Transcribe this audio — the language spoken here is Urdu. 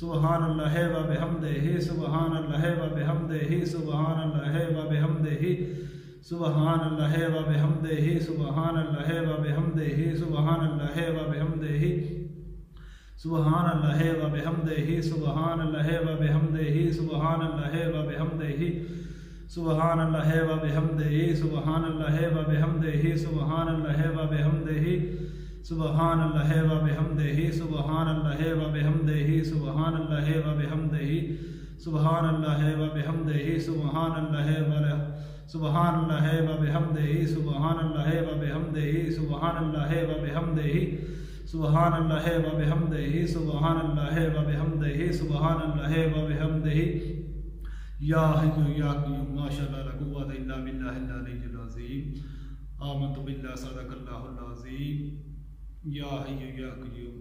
سبحان اللہ و بحمدہ سبحان اللہ و بحمدہ سبحان اللہ و بحمدہ سبحان اللہ و بحمدہ سبحان اللہ و بحمدہ سبحان اللہ و بحمدہ سبحان اللہ و بحمدہ سبحان اللہ و بحمدہ سبحان اللہ و بحمدہ سبحان اللہ و بحمدہ سبحان اللہ و بحمدہ سبحان اللہ و بحمدہ سبحان اللہ و بحمدہ سبحان اللہ و بحمدہ سبحان اللہ و بحمدہ سبحان اللہ و بحمدہ سبحان اللہ سبحان اللہ و بحمدہ سبحان اللہ و بحمدہ سبحان اللہ و بحمدہ سبحان اللہ و بحمدہ سبحان اللہ و بحمدہ سبحان اللہ و بحمدہ یا حی یا قیوم ما شاء اللہ لا قوت الا باللہ العلی العظیم آمنت باللہ صدق اللہ العظیم یا حی یا قیوم